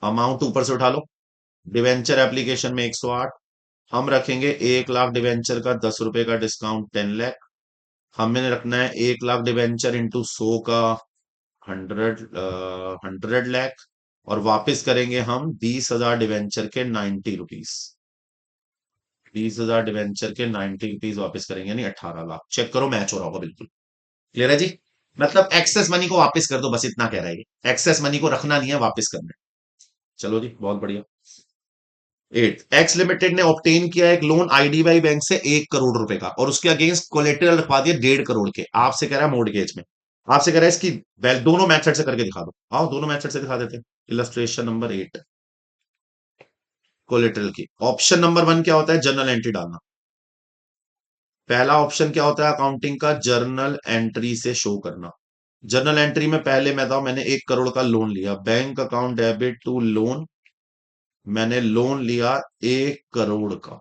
Amount ऊपर से उठा लो, डिवेंचर एप्लीकेशन में 108, हम रखेंगे 1 लाख डिवेंचर का 10 रुपए का डिस्काउंट, 10 लाख। हमने रखना है 1 लाख डिवेंचर इंटू 100 का 100 लाख, और वापस करेंगे हम 20,000 डिवेंचर के 90 रुपीज। 20,000 डिवेंचर के 90 रुपीज वापस करेंगे, यानी 18 लाख। चेक करो, मैच हो रहा होगा बिल्कुल। क्लियर है जी? मतलब एक्सेस मनी को वापस कर दो, बस इतना कह रहा है ये। एक्सेस मनी को रखना नहीं है, वापस करना है। चलो जी, बहुत बढ़िया। 8, एक्स लिमिटेड ने ऑब्टेन किया एक लोन आईडीबीआई बैंक से 1 करोड़ रुपए का, और उसके अगेंस्ट कोलेटरल रखवा दिए 1.5 करोड़ के। आपसे कह रहा है मोर्टगेज में, आपसे कह रहा है इसकी दोनों मेथड से करके दिखा दो। आओ दोनों मेथड से दिखा देते हैं। इलस्ट्रेशन नंबर 8, कोलेटरल की। ऑप्शन नंबर 1 क्या होता है? जर्नल एंट्री डालना। पहला ऑप्शन क्या होता है अकाउंटिंग का? जर्नल एंट्री से शो करना। जर्नल एंट्री में पहले मैं था, मैंने 1 करोड़ का लोन लिया, bank account debit to loan, मैंने लोन लिया 1 करोड़ का,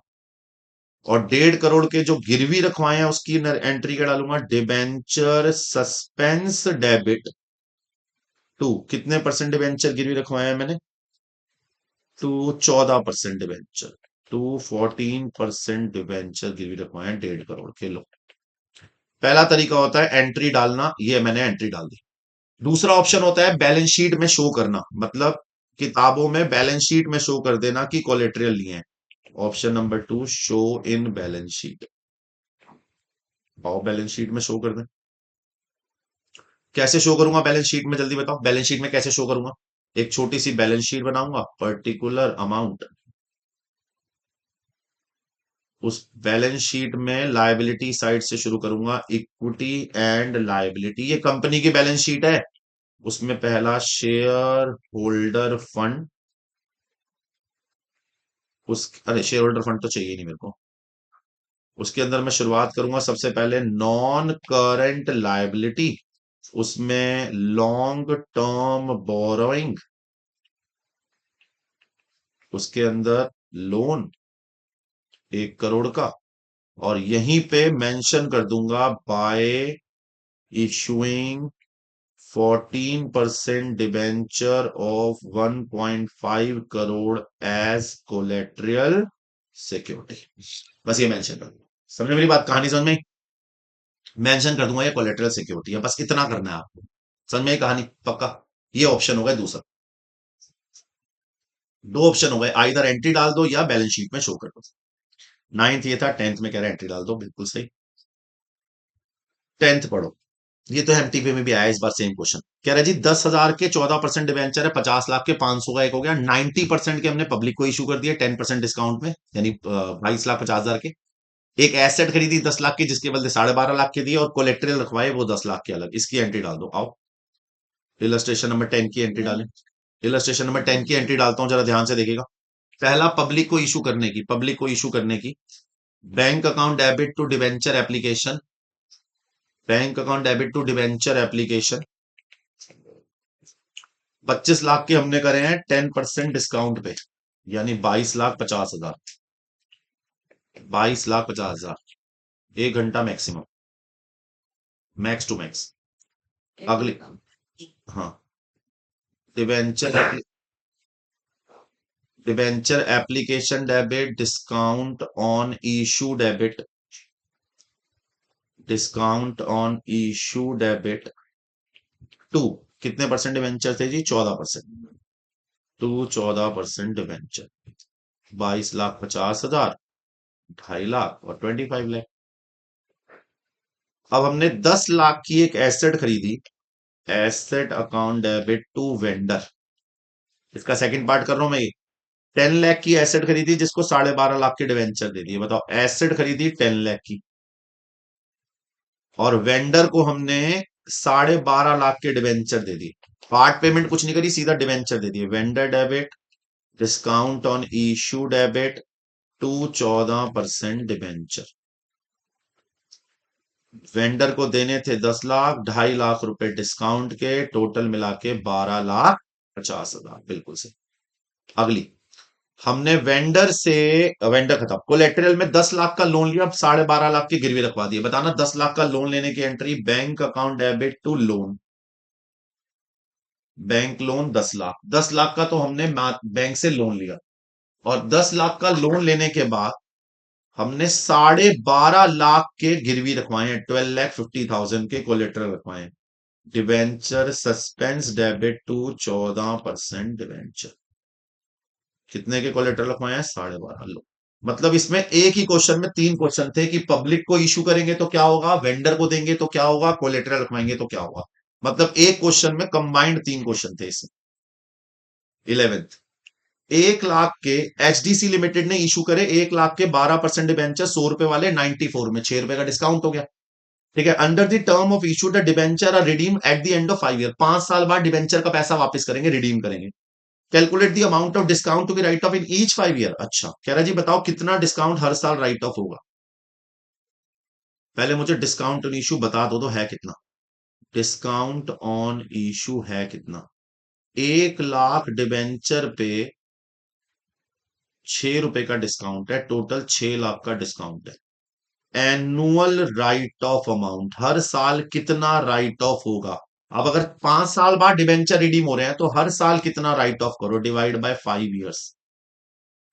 और 1.5 करोड़ के जो गिरवी रखवाए हैं उसकी एंट्री क्या डालूंगा, डिबेंचर सस्पेंस डेबिट टू, कितने परसेंट डिबेंचर गिरवी रखवाए हैं मैंने, टू 14% डिबेंचर, टू 14% डिबेंचर गिरवी रखवाए हैं 1.5 करोड़ के। लो, पहला तरीका होता है एंट्री डालना, ये मैंने एंट्री डाल दी। दूसरा ऑप्शन होता है बैलेंस शीट में शो करना, मतलब किताबों में बैलेंस शीट में शो कर देना कि कोलेट्रियल लिए हैं। Option number 2, show in balance sheet. आओ बैलेंस शीट में शो कर दें। कैसे शो करूंगा बैलेंस शीट में, जल्दी बताओ, बैलेंस शीट में कैसे शो करूंगा। एक छोटी सी बैलेंस शीट बनाऊंगा, पर्टिकुलर अमाउंट, उस बैलेंस शीट में लायबिलिटी साइड से शुरू करूंगा, इक्विटी एंड लायबिलिटी, ये कंपनी की बैलेंस शीट है। उसमें पहला शेयर होल्डर फंड, उस अरे शेयर होल्डर फंड तो चाहिए नहीं मेरे को। उसके अंदर मैं शुरुआत करूंगा सबसे पहले नॉन करंट लायबिलिटी, उसमें लॉन्ग टर्म बोरोइंग, उसके अंदर लोन 1 करोड़ का, और यहीं पे मेंशन कर दूंगा by issuing 14% debenture of 1.5 crore as collateral security. बस ये मेंशन कर दूंगा, समझ मेरी बात, कहानी समझ में, मेंशन कर दूंगा ये कोलेट्रियल सिक्योरिटी है, बस इतना करना है आपको। समझ में कहानी पक्का। ये ऑप्शन हो गया दूसरा। दो ऑप्शन हो गए, आइदर एंट्री डाल दो या बैलेंस शीट में शो कर दो। नाइन्थ ये था, टेंथ में कह रहा है एंट्री डाल दो, बिल्कुल सही। टेंथ पढ़ो, ये तो एमटीपी में भी आया इस बार सेम क्वेश्चन। कह रहा है जी 10,000 के 14% डिवेंचर है, 50 लाख के 500 का एक हो गया, 90% के हमने पब्लिक को इशू कर दिया 10% डिस्काउंट में, यानी 22,50,000 के। एक एसेट खरीदी 10 लाख की जिसके बदले 12.5 लाख के दिए, और कोलेक्ट्रियल रखवाए वो 10 लाख के अलग, इसकी एंट्री डाल दो। आओ इलस्ट्रेशन नंबर 10 की एंट्री डालें। इलस्ट्रेशन नंबर 10 की एंट्री डालता हूं, जरा ध्यान से देखिएगा। पहला पब्लिक को इशू करने की, पब्लिक को इशू करने की, bank account debit to debenture application, bank account debit to debenture application, 25 lakh के हमने करे हैं 10% डिस्काउंट पे, यानी 22,50,000, 22,50,000, 1 घंटा मैक्सिमम, मैक्स टू मैक्स। अगली, हाँ, debenture, debenture application debit, discount on issue debit, discount on issue debit to, कितने परसेंट डिवेंचर थे जी, 14%, टू 14% डिवेंचर, 22,50,000, 2.5 लाख और 25 लाख। अब हमने 10 लाख की एक एसेट खरीदी, asset account debit to vendor, इसका सेकंड पार्ट कर रहा हूं मैं। 10 लाख की एसेट खरीदी जिसको 12.5 लाख के डिवेंचर दे दिए, बताओ एसेट खरीदी 10 लाख की, और वेंडर को हमने 12.5 लाख के डिवेंचर दे दिए, पार्ट पेमेंट कुछ नहीं करी, सीधा डिवेंचर दे दिए। Vendor debit, discount on issue debit to 14% debenture, vendor को देने थे 10 लाख, 2.5 लाख रुपए डिस्काउंट के, टोटल मिला के 12,50,000, बिल्कुल सही। अगली, हमने वेंडर से, वेंडर खत्म, कोलेटरल में 10 लाख का लोन लिया, अब 12.5 लाख की गिरवी रखवा दिए, बताना 10 लाख का लोन लेने की entry, bank account debit to loan, bank loan 10 lakh, 10 lakh का तो हमने बैंक से लोन लिया, और 10 लाख का लोन लेने के बाद हमने 12.5 लाख के गिरवी रखवाए हैं, 12,50,000 के कोलेटरल रखवाए हैं। Debenture suspense debit to 14% debenture, कितने के कोलेटरल रखवाए हैं, 12.5 लो। मतलब इसमें एक ही क्वेश्चन में 3 क्वेश्चन थे कि पब्लिक को इशू करेंगे तो क्या होगा, वेंडर को देंगे तो क्या होगा, कोलेटरल रखवाएंगे तो क्या होगा। मतलब एक क्वेश्चन में कंबाइंड 3 क्वेश्चन थे इसमें। 11th, 1 लाख के एचडीसी लिमिटेड ने इशू करे, 1 लाख के 12% डिबेंचर, 100 रुपए वाले 94 में, 6 रुपए का डिस्काउंट हो गया। ठीक है, under the term of issue the debenture are redeem at the end of 5 year, 5 साल बाद डिबेंचर का पैसा वापस करेंगे, रिडीम करेंगे। Calculate the amount of discount to be write off in each 5 year. अच्छा, कह रहा जी बताओ कितना डिस्काउंट हर साल राइट ऑफ होगा। पहले मुझे डिस्काउंट ऑन इशू बता दो तो है कितना, डिस्काउंट ऑन इशू है कितना, 1 लाख डिबेंचर पे ₹6 का डिस्काउंट है, टोटल 6 लाख का डिस्काउंट है। एनुअल राइट ऑफ अमाउंट, हर साल कितना राइट ऑफ होगा। अब अगर 5 साल बाद डिबेंचर रिडीम हो रहे हैं तो हर साल कितना राइट ऑफ करो, डिवाइड बाय 5 ईयर्स।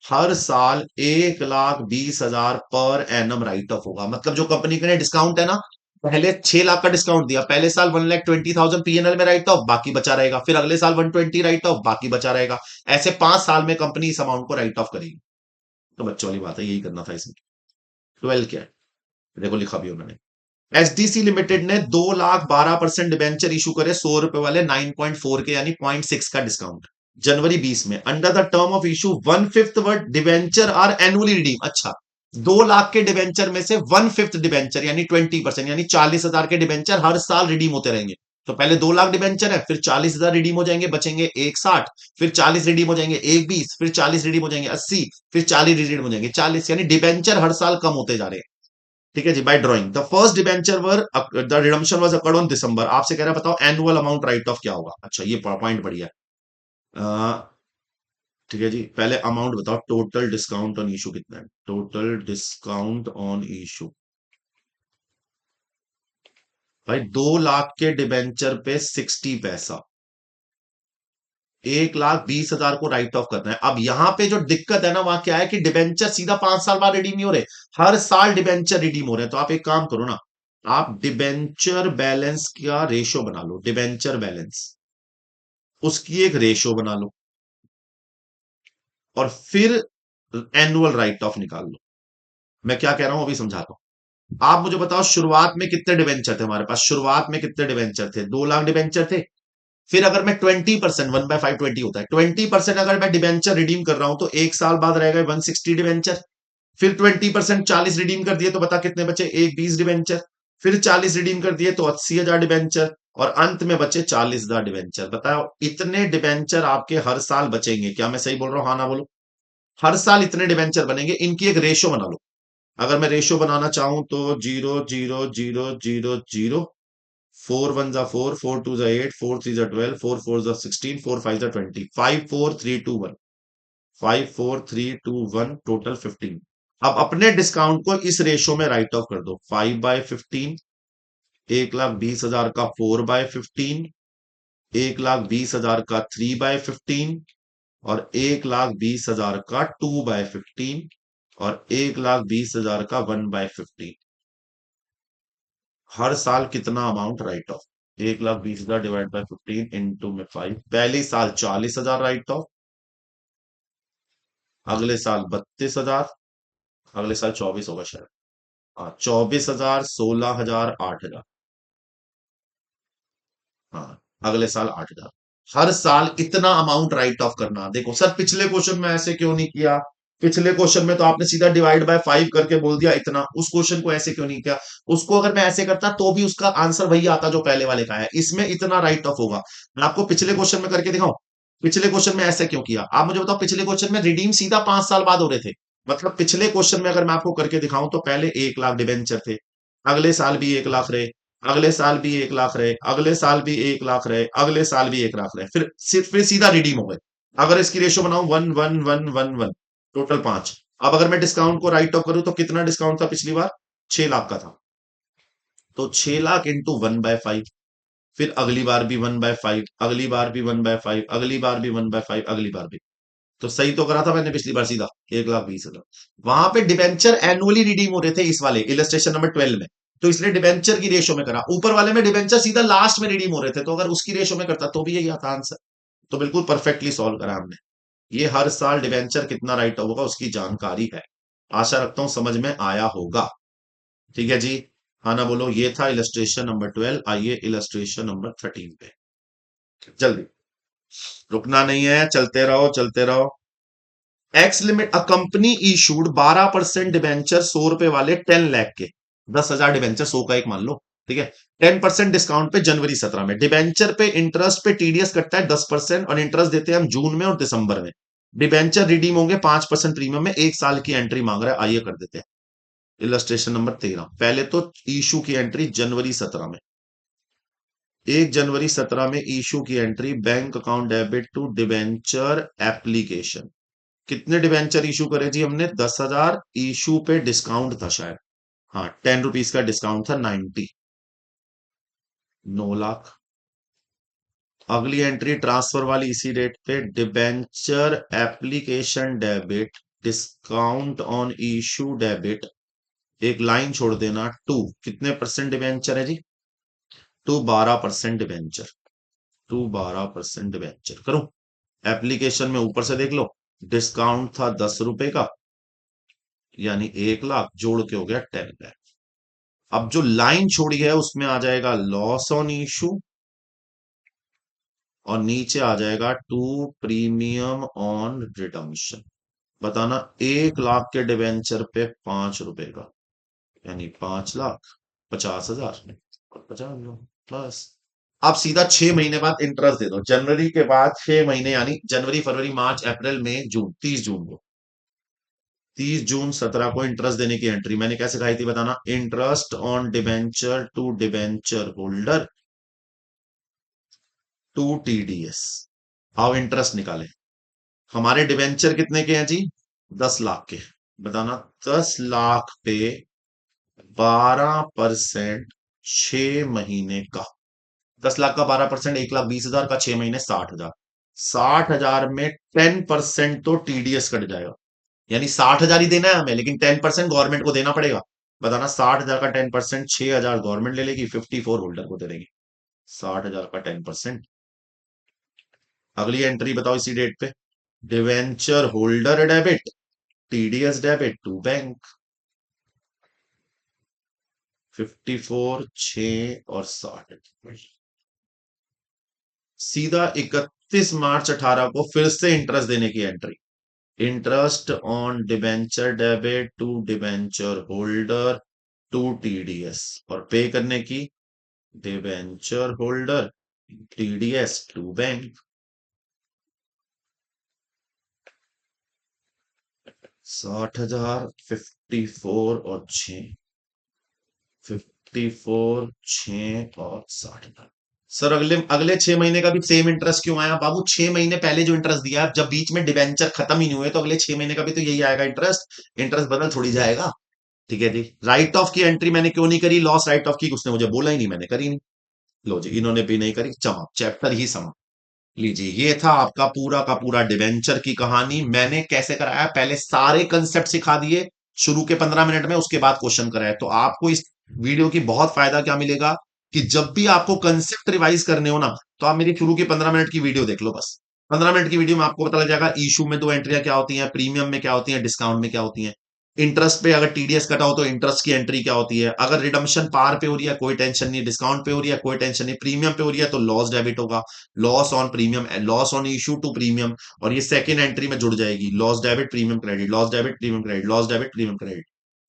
हर साल 1,20,000 पर एनम राइट ऑफ होगा। मतलब जो कंपनी के लिए डिस्काउंट है ना, पहले 6 लाख का डिस्काउंट दिया, पहले साल 1,20,000 पीएनएल में राइट ऑफ, बाकी बचा रहेगा, फिर अगले साल 120 राइट ऑफ, बाकी बचा रहेगा। ऐसे 5 साल में कंपनी इस अमाउंट को राइट ऑफ करेगी। तो बच्चों वाली बात है, यही करना था इसमें। 12 क्या है, देखो लिखा भी उन्होंने। एचडीसी लिमिटेड ने 2,12% डिबेंचर इशू करे, ₹100 वाले 9.4 के यानी 0.6 का डिस्काउंट, जनवरी 20 में। Under the term of issue 1/5 word debenture are annually redeem. अच्छा, 2 लाख के डिबेंचर में से 1/5 डिबेंचर यानी 20% यानी 40,000 के डिबेंचर हर साल रिडीम होते रहेंगे। तो पहले 2 लाख डिबेंचर है, फिर 40,000 रिडीम हो जाएंगे, बचेंगे 1,60, फिर 40 रिडीम हो जाएंगे 1,20, फिर 40 रिडीम हो जाएंगे 80, फिर 40 रिडीम हो जाएंगे 40, यानी डिबेंचर हर साल कम होते जा रहे हैं। ठीक है जी, by drawing the first debenture were the redemption was occurred on December. आपसे कह रहा है बताओ एनुअल अमाउंट राइट ऑफ क्या होगा। अच्छा, ये पॉइंट बढ़िया है। ठीक है जी, पहले अमाउंट बताओ, टोटल डिस्काउंट ऑन इशू कितना है, टोटल डिस्काउंट ऑन इशू। भाई 2 लाख के डिबेंचर पे 60 पैसा, 1,20,000 को राइट ऑफ करना है। अब यहां पे जो दिक्कत है ना, वहां क्या है कि डिबेंचर सीधा 5 साल बाद रिडीम नहीं हो रहे, हर साल डिबेंचर रिडीम हो रहे हैं। तो आप एक काम करो ना, आप डिबेंचर बैलेंस का रेशो बना लो, डिबेंचर बैलेंस, उसकी एक रेशो बना लो, और फिर एनुअल राइट ऑफ निकाल लो। मैं क्या कह रहा हूं अभी समझाता हूं। आप मुझे बताओ शुरुआत में कितने डिबेंचर थे हमारे पास, शुरुआत में कितने डिबेंचर थे, 2 लाख डिबेंचर थे। फिर अगर मैं 20%, 1/5 20 होता है, 20% अगर मैं डिबेंचर रिडीम कर रहा हूं तो एक साल बाद रहेगा 160 डिबेंचर। फिर 20% 40 रिडीम कर दिए तो बता कितने बचे, 1,20 डिबेंचर। फिर 40 रिडीम कर दिए तो 80,000 डिबेंचर, और अंत में बचे 40,000 डिबेंचर। बताओ इतने डिबेंचर आपके हर साल बचेंगे, क्या मैं सही बोल रहा हूं, हाँ ना बोलो। हर साल इतने डिबेंचर बनेंगे, इनकी एक रेशो बना लो। अगर मैं रेशो बनाना चाहूं तो 0, 0, 0, 0, 0, 4 1 जा 4, 4 2 जा 8, 4 3 जा 12, 4 4 जा 16, 4 5 जा 20, 5 4 3 2 1, 5 4 3 2 1, टोटल 15। अब अपने डिस्काउंट को इस रेशो में राइट ऑफ कर दो, 5/15, 1,20,000 का 4/15, 1,20,000 का 3/15, और 1,20,000 का 2/15, और 1,20,000 का 1/15। हर साल कितना amount right of, 1,20,000 divide by 15 into में 5। पहले साल 40,000 राइट ऑफ, अगले साल 32,000, अगले साल 24 होगा शायद। हाँ, 24,000, 16,000, 8,000। हाँ, अगले साल 8,000। हर साल इतना अमाउंट राइट ऑफ करना। देखो सर, पिछले क्वेश्चन में ऐसे क्यों नहीं किया, पिछले क्वेश्चन में तो आपने सीधा डिवाइड बाय 5 करके बोल दिया इतना, उस क्वेश्चन को ऐसे क्यों नहीं किया। उसको अगर मैं ऐसे करता तो भी उसका आंसर वही आता जो पहले वाले का है, इसमें इतना राइट ऑफ होगा। मैं आपको पिछले क्वेश्चन में करके दिखाऊं, पिछले क्वेश्चन में ऐसे क्यों किया। आप मुझे बताओ, पिछले क्वेश्चन में रिडीम सीधा 5 साल बाद हो रहे थे। मतलब पिछले क्वेश्चन में अगर मैं आपको करके दिखाऊं तो पहले 1 लाख डिबेंचर थे, अगले साल भी 1 लाख रहे, अगले साल भी 1 लाख रहे, अगले साल भी 1 लाख रहे, अगले साल भी 1 लाख रहे, फिर सीधा रिडीम हो गए। अगर इसकी रेशो बनाऊं 1 1 1 1 1, टोटल 5। अब अगर मैं डिस्काउंट को राइट ऑफ करूं तो कितना डिस्काउंट था पिछली बार, 6 लाख का था। तो 6 लाख इंटू 1/5, फिर अगली बार भी 1/5, अगली बार भी 1/5, अगली बार भी 1/5, अगली बार भी। तो सही तो करा था मैंने पिछली बार सीधा, 1,20,000। वहां पे डिबेंचर एनुअली रिडीम हो रहे थे इस वाले इलस्ट्रेशन नंबर 12 में, तो इसलिए डिबेंचर की रेशो में करा। ऊपर वाले में डिबेंचर सीधा लास्ट में रिडीम हो रहे थे, तो अगर उसकी रेशो में करता तो भी यही आता आंसर। तो बिल्कुल परफेक्टली सॉल्व करा हमने। ये हर साल डिबेंचर कितना राइट होगा उसकी जानकारी है। आशा रखता हूं समझ में आया होगा। ठीक है जी, हाँ ना बोलो। ये था इलस्ट्रेशन नंबर 12। आइए इलस्ट्रेशन नंबर 13 पे, जल्दी, रुकना नहीं है, चलते रहो चलते रहो। X limit, a company issued 12% debenture, ₹100 वाले 10 लाख के, 10,000 डिबेंचर, 100 का एक मान लो। ठीक है, 10% डिस्काउंट पे जनवरी 17 में। डिबेंचर पे इंटरेस्ट पे टीडीएस कटता है 10%, और इंटरेस्ट देते हैं हम जून में और दिसंबर में। डिबेंचर रिडीम होंगे 5% प्रीमियम में, एक साल की एंट्री मांग रहा है, आइए कर देते हैं। इलस्ट्रेशन नंबर 13, पहले तो इशू की एंट्री जनवरी 17 में, 1 जनवरी 17 में इशू की entry, bank account debit to debenture application. कितने डिवेंचर इशू करे जी हमने? 10,000 इशू पे डिस्काउंट था शायद। हाँ, 10 रुपीज का डिस्काउंट था, 90, 9 लाख। अगली एंट्री ट्रांसफर वाली इसी डेट पे, debenture application debit, discount on issue debit, एक लाइन छोड़ देना, टू, कितने परसेंट डिबेंचर है जी? टू 12% डिबेंचर, टू 12% डिबेंचर करूं? एप्लीकेशन में ऊपर से देख लो, डिस्काउंट था 10 रुपए का, यानी 1 लाख, जोड़ के हो गया 10 लाख। अब जो लाइन छोड़ी है उसमें आ जाएगा लॉस ऑन इशू, और नीचे आ जाएगा टू प्रीमियम ऑन रिडम्पशन। बताना, 1 लाख के डिवेंचर पे 5 रुपए का, यानी 5,50,000 और 50 प्लस। अब सीधा 6 महीने बाद इंटरेस्ट दे दो, जनवरी के बाद 6 महीने, यानी जनवरी फरवरी मार्च अप्रैल मई जून, 30 जून को, 30 जून 17 को इंटरेस्ट देने की एंट्री मैंने कैसे खाई थी? बताना, interest on debenture to debenture holder to TDS. आओ इंटरेस्ट निकाले। हमारे डिबेंचर कितने के हैं जी? 10 लाख के। बताना, 10 लाख पे 12%, 6 महीने का, 10 लाख का 12%, 1,20,000 का, 6 महीने 60,000। 60,000 में 10% तो टीडीएस कट जाएगा, यानी 60,000 ही देना है हमें, लेकिन 10% गवर्नमेंट को देना पड़ेगा। बताना, 60,000 का 10%, 6,000 गवर्नमेंट ले लेगी, 54 होल्डर को दे देगी। 60,000 का 10%। अगली एंट्री बताओ इसी डेट पे, debenture holder debit, TDS debit to bank, 54, 6 और 60। सीधा 31 मार्च 18 को फिर से इंटरेस्ट देने की entry, interest on debenture debit to debenture holder to TDS, और पे करने की, debenture holder TDS to bank. 60,000, 54 और 6, 54, 6 और 60,000। सर अगले अगले 6 महीने का भी सेम इंटरेस्ट क्यों आया? बाबू 6 महीने पहले जो इंटरेस्ट दिया है, जब बीच में डिबेंचर खत्म ही नहीं हुए, तो अगले 6 महीने का भी तो यही आएगा इंटरेस्ट। इंटरेस्ट बदल थोड़ी जाएगा। ठीक है जी। राइट ऑफ की एंट्री मैंने क्यों नहीं करी? लॉस राइट ऑफ की उसने मुझे बोला ही नहीं, मैंने करी नहीं। लो जी, इन्होंने भी नहीं करी, चमक, चैप्टर ही समाप्त। लीजिए, ये था आपका पूरा का पूरा डिवेंचर की कहानी। मैंने कैसे कराया? पहले सारे कंसेप्ट सिखा दिए शुरू के 15 मिनट में, उसके बाद क्वेश्चन कराया। तो आपको इस वीडियो की बहुत फायदा क्या मिलेगा कि जब भी आपको कंसेप्ट रिवाइज करने हो ना, तो आप मेरी शुरू के 15 मिनट की वीडियो देख लो बस। 15 मिनट की वीडियो में आपको पता लग जाएगा इशू में दो एंट्रियां क्या होती हैं, प्रीमियम में क्या होती हैं, डिस्काउंट में क्या होती हैं, इंटरेस्ट पे अगर टीडीएस कटा हो तो इंटरेस्ट की एंट्री क्या होती है, अगर रिडम्पशन पार पे हो रही है कोई टेंशन नहीं, डिस्काउंट पे हो रही है कोई टेंशन नहीं, प्रीमियम पे हो रही है तो लॉस डेबिट होगा, loss on premium, loss on issue to premium, और ये सेकेंड एंट्री में जुड़ जाएगी, loss debit premium credit, loss debit premium credit, loss debit premium credit.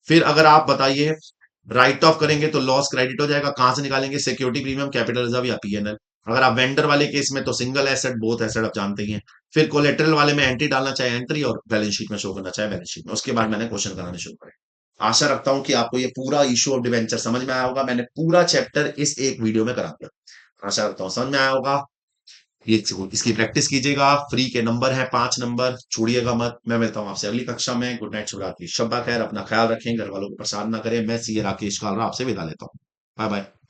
फिर अगर आप बताइए राइट ऑफ करेंगे तो लॉस क्रेडिट हो जाएगा, कहां से निकालेंगे? सिक्योरिटी प्रीमियम, कैपिटल रिजर्व या पीएनएल। अगर आप वेंडर वाले केस में तो सिंगल एसेट, बोथ एसेट आप जानते ही हैं। फिर कोलेटरल वाले में एंट्री डालना चाहे एंट्री, और बैलेंस शीट में शो करना चाहे बैलेंस शीट में। उसके बाद मैंने क्वेश्चन कराने शुरू करे। आशा रखता हूं कि आपको ये पूरा इशू ऑफ डिवेंचर समझ में आया होगा। मैंने पूरा चैप्टर इस एक वीडियो में करा दिया। आशा रखता हूं समझ में आया होगा। ये इसकी प्रैक्टिस कीजिएगा। फ्री के नंबर है 5 नंबर, छोड़िएगा मत। मैं मिलता हूं आपसे अगली कक्षा में। गुड नाइट, शुभ रात्रि, शब्बा खैर, अपना ख्याल रखें, घर वालों को परेशान ना करें। मैं सीए राकेश कालरा आपसे विदा लेता हूं। Bye bye.